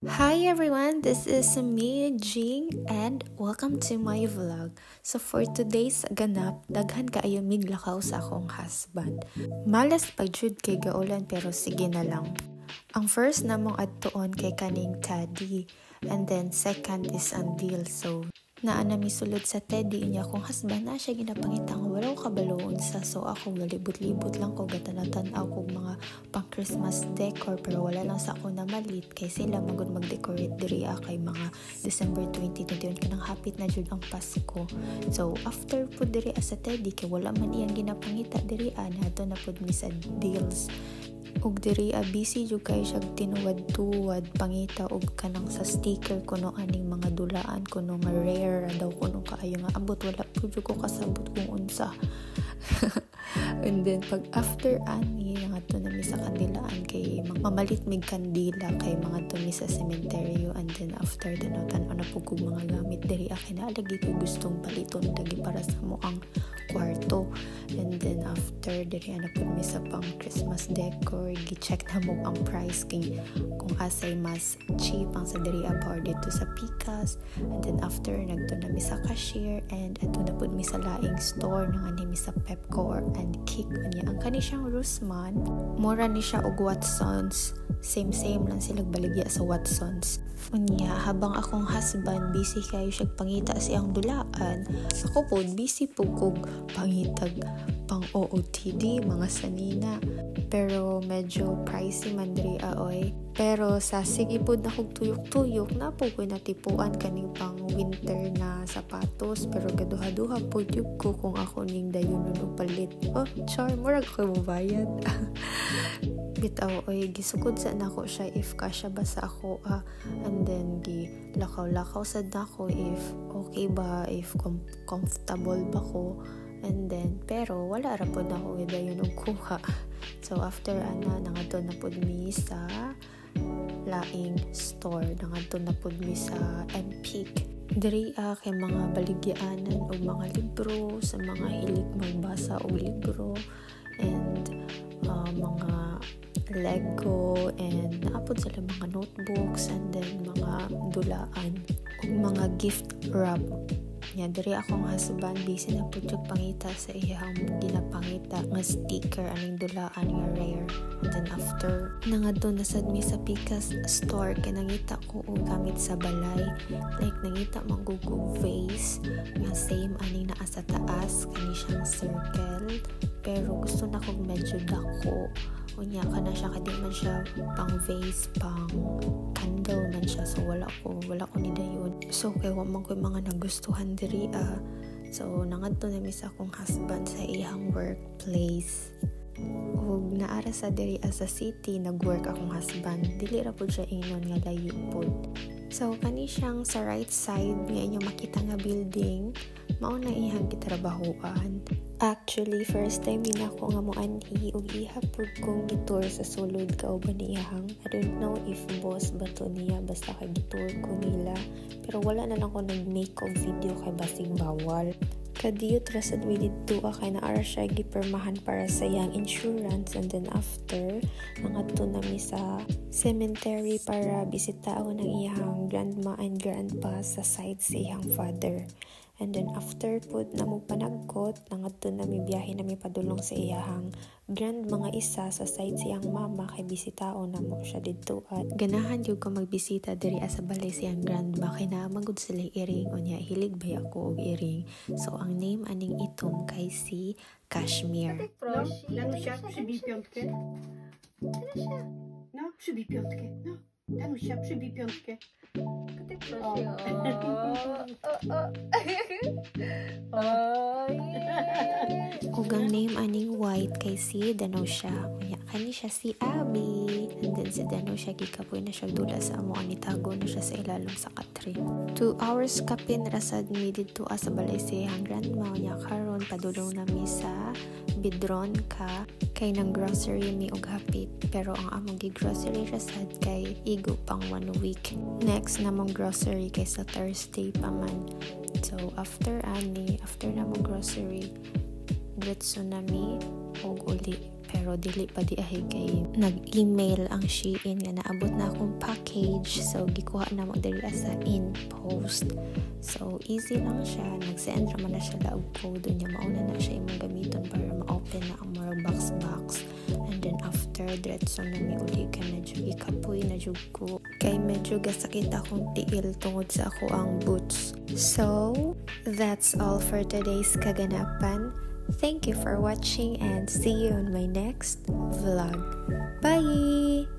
Hi everyone, this is me, Jing, and welcome to my vlog. So for today's ganap, daghan kaayo miglakaw sa akong husband. Malas pa jud kay gaulan pero sige na lang. Ang first namong adtuon kay kaning Teddy, and then second is ang deal. So naa na misulod sa Teddy niya kung husband na siya ginapangitang wala ko kabaloon sa, so ako galibot-libot lang ko gatanatan ako mga pang Christmas decor pero wala lang sa ako na malit kay sila magud mag-decorate diri kay mga December 2021 kanang hapit na jud ang Pasko. So after pud diri sa Teddy kay wala man iyang ginapangita diri nato na pud mi sa deals. Og diri busy jud kay siya tinuwad-tuwad pangita og kanang sa sticker kuno aning mga dulaan kuno nga rare daw kuno kaayo nga ambot wala pud jud ko kasabot kung unsa. And then pag after ani nga to na mi sa kandilaan kay mamalit mig kandila kay mga to mi sa sementeryo, and then after tan na pug mga gamit diri kay naalagi ko gustong paliton lagi para sa mo ang kwarto. And then after diri na pud mi sa pang Christmas decor gi-check na mo ang price kay kung asay mas cheap ang sa diri or dito sa Picas. And then after nagto na mi sa cashier and ato na pud mi sa laing store nang ani mi sa Pepcor and Kick unya ang kani siyang Rusman mura ni siya og Watsons, same lang sila baligya sa Watsons. Unya habang akong husband busy kayo siya pangita siyang dulaan, ako po busy po kog pangitag pang OOTD mga sanina pero medyo pricey man diri oy. Pero sa sige pod na kog tuyok-tuyok na po ko natipuan kaning pang winter na sapatos pero gaduha-duha pod yug ko kung ako ning dayon og palit. Oh, char murag ko mobayad. Bitaw oy gisugod sa nako siya if kasya ba sa ako and then gi lakaw sad nako if okay ba, if comfortable ba ko. And then pero wala ra pod ako dayon og kuha. So after nangadto na pod mi sa laing store, nangadto na pod mi sa Empik. Diri kay mga baligyaanan og mga libro sa mga hilig magbasa og libro and mga Lego and naapod sila mga notebooks and then mga dulaan ug mga gift wrap. Nya diri akong husband busy na pud jud pangita sa iyang ginapangita nga sticker aning dulaan nga rare. And then after nangadto na sad mi sa Picas store kay nangita ko og gamit sa balay, like nangita magugug vase nga same aning naa sa taas kani siyang circle pero gusto na kog medyo dako. Unya kana siya kadi man siya pang vase, pang candle man siya, so wala ko ni dayon. So kay wa man ko mga nagustuhan diri so nangadto na mi sa akong husband sa iyang workplace. Og naara sa diri sa city nagwork akong husband, dili ra pud siya inon nga layo pud. So kani siyang sa right side nga inyo makita nga building mao na iyang gitrabahoan. Actually, first time din ako nga moanhi og ihapod kong gitour sa sulod kauban niyang. I don't know if boss ba to niya basta kay gitour ko nila. Pero wala na lang ko nag-make of video kay basig bawal. Kadiyot rasad we dito kay naara siya gipermahan para sa yang insurance, and then after nangadto na mi sa cemetery para bisitaon ang iyang grandma and grandpa sa side sa iyang father. And then after pud na mo panagkot nangadto na mi biyahe na mi padulong sa iyahang mga isa sa side siyang mama kay bisitaon na mo siya didto at ganahan jud ko magbisita diri sa balay siyang grandma kay naa magud sila earring unya hilig bay ako og earring. So ang name aning itom kay si Kashmir. No, Danusia, przybij piątkę. No, przybij piątkę. No, Danusia, przybij piątkę. Ug ang name aning white kay si Danusia. Unya kani siya si Abby. And then si Danusia gikapoy na siya dula sa amo ani tago na siya sa ilalom sa katre. 2 hours kapin rasad mi didto sa balay sa iyang grandma. Unya karon padulong na mi sa Bidron ka kay nang grocery mi og hapit, pero ang among gi-grocery rasad kay igo pang 1 week. Next namong grocery kay sa Thursday pa man. So after namong grocery diretso na mi og uli pero dili pa di ahay kay nag-email ang Shein nga naabot na akong package, so gikuha na mo diri sa in post. So easy lang siya, nag-send raman na siya laog code niya, mauna na siya imong gamiton para ma-open na ang mga box, and then after diretso na mi uli ka na jud ikapoy na jud ko kay medyo gasakit akong tiil tungod sa ako ang boots. So that's all for today's kaganapan. Thank you for watching and see you on my next vlog. Bye!